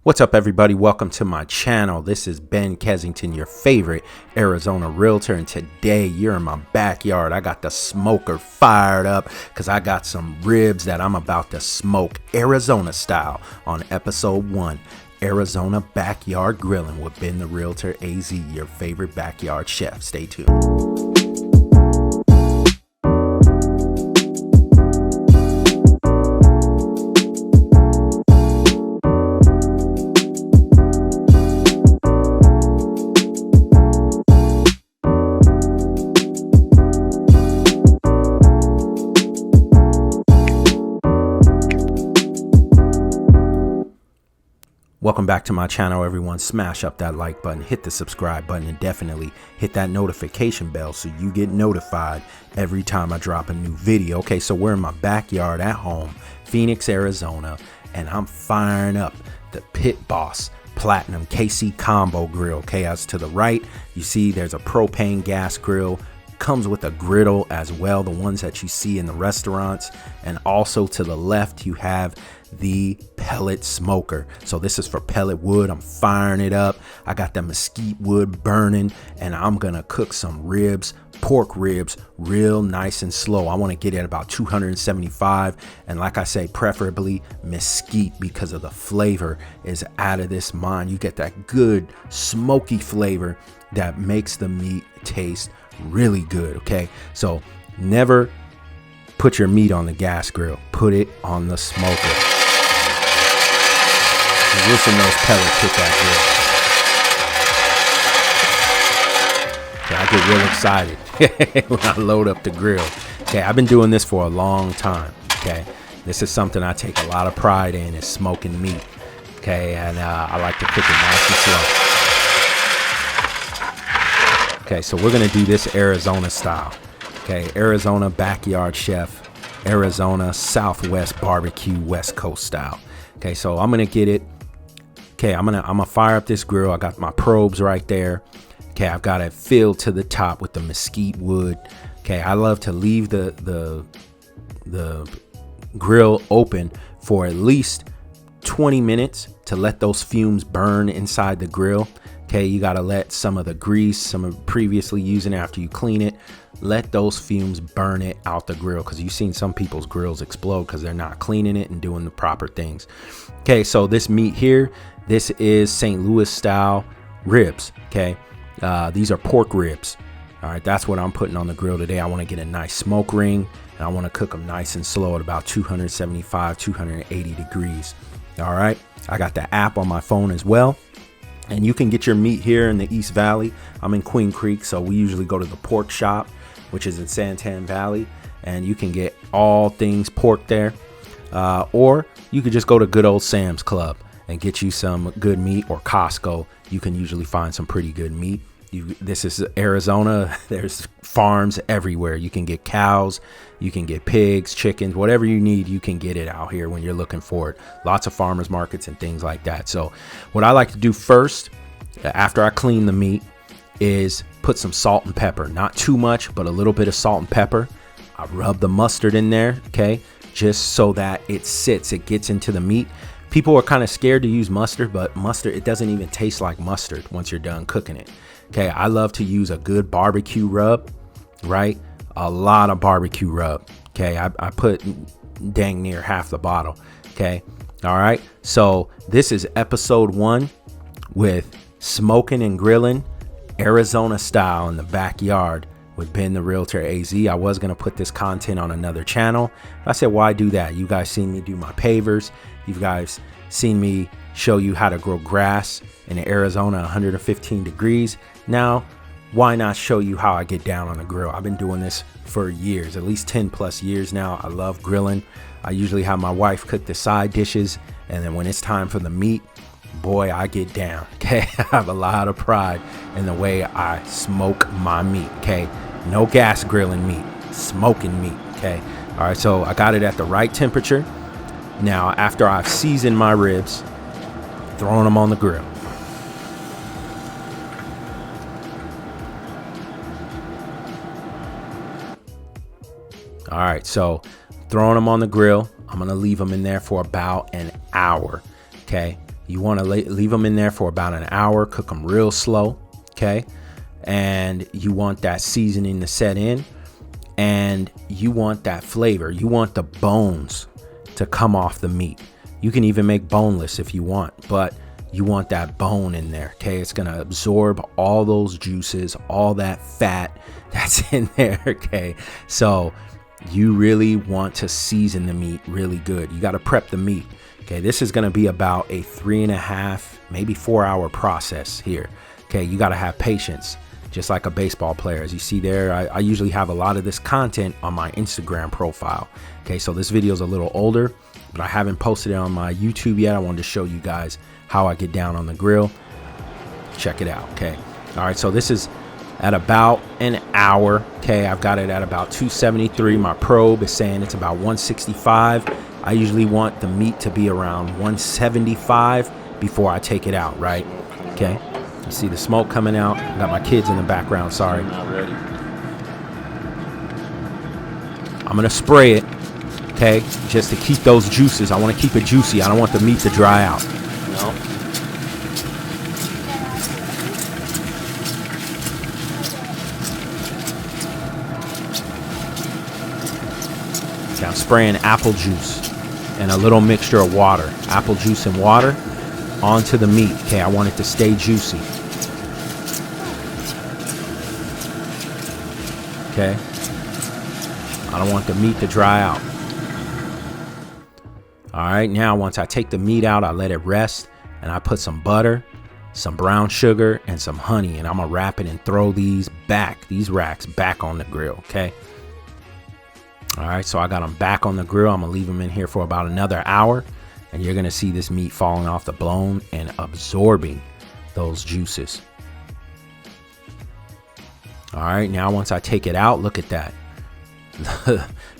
What's up, everybody? Welcome to my channel. This is Ben Kensington, your favorite Arizona realtor, and today you're in my backyard. I got the smoker fired up because I got some ribs that I'm about to smoke Arizona style on episode 1, Arizona Backyard Grilling with Ben the Realtor AZ, your favorite backyard chef. Stay tuned. Welcome back to my channel, everyone. Smash up that like button, hit the subscribe button, and definitely hit that notification bell so you get notified every time I drop a new video. Okay, so we're in my backyard at home, Phoenix, Arizona, and I'm firing up the Pit Boss Platinum KC Combo Grill. Okay, as to the right, you see there's a propane gas grill. Comes with a griddle as well, the ones that you see in the restaurants, and also to the left you have the pellet smoker. So this is for pellet wood. I'm firing it up. I got the mesquite wood burning, and I'm gonna cook some ribs, pork ribs, real nice and slow. I want to get it about 275, and like I say, preferably mesquite, because of the flavor is out of this mind. You get that good smoky flavor that makes the meat taste really good. Okay, so never put your meat on the gas grill, put it on the smoker. And listen, those pellets hit that grill. Okay, I get real excited when I load up the grill. Okay, I've been doing this for a long time. Okay, this is something I take a lot of pride in, is smoking meat. Okay, and I like to cook it nice and slow. Okay, so we're gonna do this Arizona style. Okay, Arizona backyard chef, Arizona Southwest barbecue West Coast style. Okay, so I'm gonna get it. Okay, I'm gonna fire up this grill. I got my probes right there. Okay, I've got it filled to the top with the mesquite wood. Okay, I love to leave the grill open for at least 20 minutes to let those fumes burn inside the grill. Okay, you got to let some of the grease, some of previously using after you clean it, let those fumes burn it out the grill, because you've seen some people's grills explode because they're not cleaning it and doing the proper things. Okay, so this meat here, this is St. Louis style ribs. Okay, these are pork ribs. All right, that's what I'm putting on the grill today. I want to get a nice smoke ring, and I want to cook them nice and slow at about 275, 280 degrees. All right, I got the app on my phone as well. And you can get your meat here in the East Valley. I'm in Queen Creek, so we usually go to the pork shop, which is in Santan Valley, and you can get all things pork there. Or you could just go to good old Sam's Club and get you some good meat, or Costco. You can usually find some pretty good meat. This is Arizona. There's farms everywhere. You can get cows, you can get pigs, chickens, whatever you need, you can get it out here when you're looking for it. Lots of farmers markets and things like that. So what I like to do first, after I clean the meat, is put some salt and pepper. Not too much, but a little bit of salt and pepper. I rub the mustard in there, okay, just so that it sits, it gets into the meat. People are kind of scared to use mustard, but mustard, it doesn't even taste like mustard once you're done cooking it. Okay, I love to use a good barbecue rub, right? A lot of barbecue rub. Okay, I put dang near half the bottle. Okay, all right. So this is episode 1 with smoking and grilling Arizona style in the backyard with Ben the Realtor AZ. I was gonna put this content on another channel. I said, why do that? You guys seen me do my pavers. You guys seen me show you how to grow grass in Arizona 115 degrees. Now, why not show you how I get down on the grill? I've been doing this for years, at least 10 plus years now. I love grilling. I usually have my wife cook the side dishes, and then when it's time for the meat, boy, I get down. Okay, I have a lot of pride in the way I smoke my meat. Okay, no gas grilling meat, smoking meat. Okay, all right, so I got it at the right temperature. Now, after I've seasoned my ribs, throwing them on the grill. All right, so throwing them on the grill. I'm gonna leave them in there for about an hour. Okay, You want to leave them in there for about an hour, cook them real slow, okay? And you want that seasoning to set in, and you want that flavor. You want the bones to come off the meat. You can even make boneless if you want, but you want that bone in there, okay? It's gonna absorb all those juices, all that fat that's in there, okay? So you really want to season the meat really good. You got to prep the meat. Okay, this is going to be about a 3.5, maybe 4 hour process here. Okay, you got to have patience, just like a baseball player. As you see there, I usually have a lot of this content on my Instagram profile. Okay, so this video is a little older, but I haven't posted it on my YouTube yet. I wanted to show you guys how I get down on the grill. Check it out. Okay, all right, so this is at about an hour. Okay, I've got it at about 273. My probe is saying it's about 165. I usually want the meat to be around 175 before I take it out, right? Okay, you see the smoke coming out. I got my kids in the background, sorry. Not ready. I'm gonna spray it, okay, just to keep those juices. I want to keep it juicy. I don't want the meat to dry out. No. Okay, I'm spraying apple juice and a little mixture of water. Apple juice and water onto the meat. Okay, I want it to stay juicy. Okay. I don't want the meat to dry out. All right, now once I take the meat out, I let it rest, and I put some butter, some brown sugar, and some honey, and I'm gonna wrap it and throw these racks back on the grill, okay? All right, so I got them back on the grill. I'm gonna leave them in here for about another hour, and you're gonna see this meat falling off the bone and absorbing those juices. All right, now once I take it out, look at that.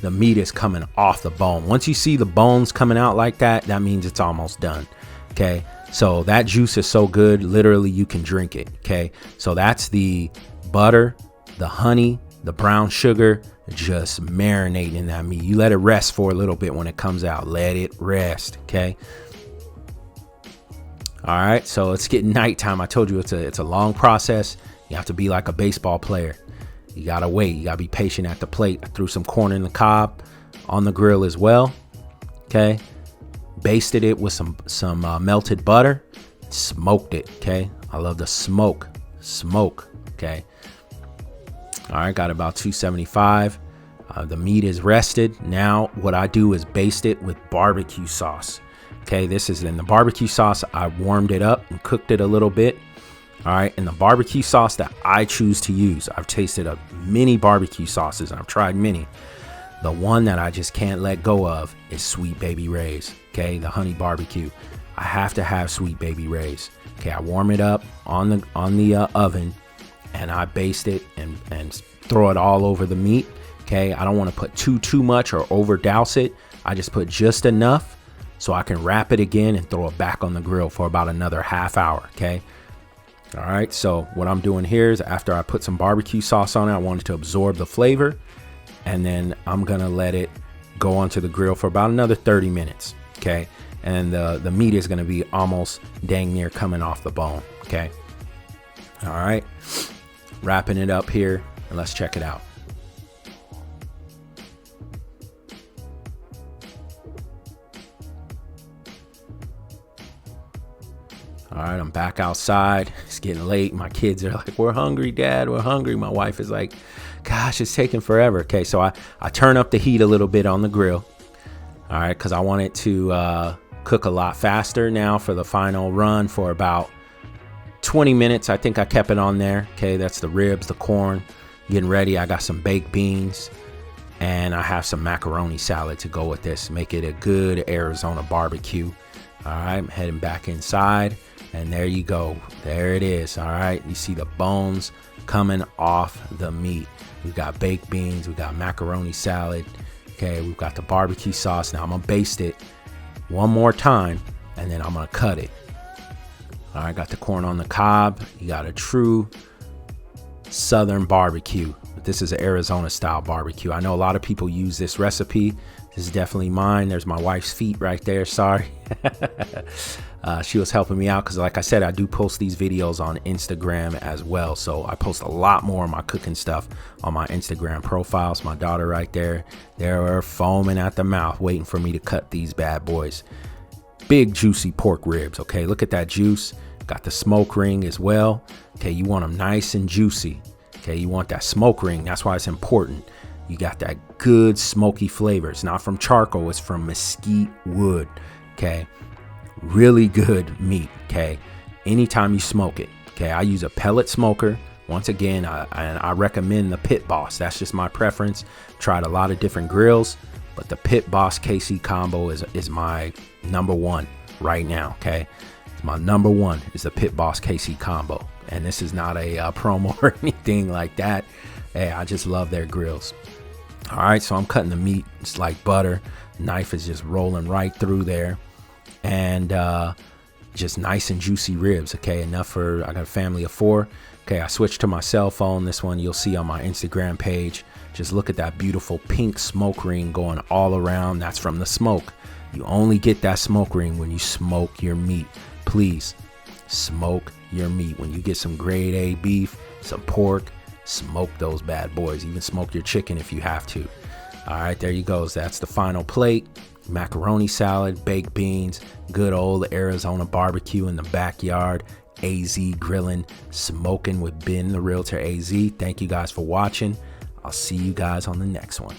The meat is coming off the bone. Once you see the bones coming out like that, that means it's almost done. Okay, so that juice is so good, literally you can drink it. Okay, so that's the butter, the honey, the brown sugar, just marinating in that meat. You let it rest for a little bit. When it comes out, let it rest. Okay, all right, so it's getting nighttime. I told you it's a long process. You have to be like a baseball player. You gotta wait. You gotta be patient at the plate. I threw some corn in the cob on the grill as well. Okay, basted it with some melted butter, smoked it. Okay, I love the smoke. Okay, all right, got about 275. The meat is rested. Now what I do is baste it with barbecue sauce. Okay, this is in the barbecue sauce. I warmed it up and cooked it a little bit. All right, and the barbecue sauce that I choose to use, I've tasted many barbecue sauces. I've tried many. The one that I just can't let go of is Sweet Baby Ray's. Okay, the honey barbecue. I have to have Sweet Baby Ray's. Okay, I warm it up on the oven, and I baste it and throw it all over the meat. Okay, I don't want to put too much or over douse it. I just put just enough so I can wrap it again and throw it back on the grill for about another half hour. Okay. All right, so what I'm doing here is after I put some barbecue sauce on it, I want it to absorb the flavor, and then I'm gonna let it go onto the grill for about another 30 minutes. Okay, and the meat is gonna be almost dang near coming off the bone. Okay, all right, wrapping it up here, and let's check it out. All right, I'm back outside. It's getting late. My kids are like, we're hungry, Dad. We're hungry. My wife is like, gosh, it's taking forever. Okay, so I turn up the heat a little bit on the grill. All right, because I want it to cook a lot faster now for the final run for about 20 minutes. I think I kept it on there. Okay, that's the ribs, the corn, getting ready. I got some baked beans, and I have some macaroni salad to go with this. Make it a good Arizona barbecue. All right, I'm heading back inside. And there you go. There it is. All right. You see the bones coming off the meat. We've got baked beans. We got macaroni salad. Okay. We've got the barbecue sauce. Now I'm going to baste it one more time, and then I'm going to cut it. All right. Got the corn on the cob. You got a true Southern barbecue. But this is an Arizona style barbecue. I know a lot of people use this recipe. This is definitely mine. There's my wife's feet right there. Sorry. She was helping me out because, like I said, I do post these videos on Instagram as well. So I post a lot more of my cooking stuff on my Instagram profiles. My daughter right there, they're foaming at the mouth, waiting for me to cut these bad boys. Big juicy pork ribs. Okay, look at that juice. Got the smoke ring as well. Okay, you want them nice and juicy. Okay, you want that smoke ring. That's why it's important. You got that good smoky flavor. It's not from charcoal, it's from mesquite wood. Okay, really good meat. Okay, anytime you smoke it. Okay, I use a pellet smoker. Once again, I recommend the Pit Boss. That's just my preference. Tried a lot of different grills, but the Pit Boss KC combo is my number one right now. Okay, it's my number one is the Pit Boss KC combo, and this is not a promo or anything like that. Hey, I just love their grills. All right, so I'm cutting the meat. It's like butter. Knife is just rolling right through there, and just nice and juicy ribs. Okay, enough for, I got a family of 4. Okay, I switched to my cell phone. This one you'll see on my Instagram page. Just look at that beautiful pink smoke ring going all around. That's from the smoke. You only get that smoke ring when you smoke your meat. Please smoke your meat. When you get some grade A beef, some pork, smoke those bad boys. Even smoke your chicken if you have to. All right, there you go. That's the final plate. Macaroni salad, baked beans, good old Arizona barbecue in the backyard, AZ grilling, smoking with Ben the Realtor AZ. Thank you guys for watching. I'll see you guys on the next one.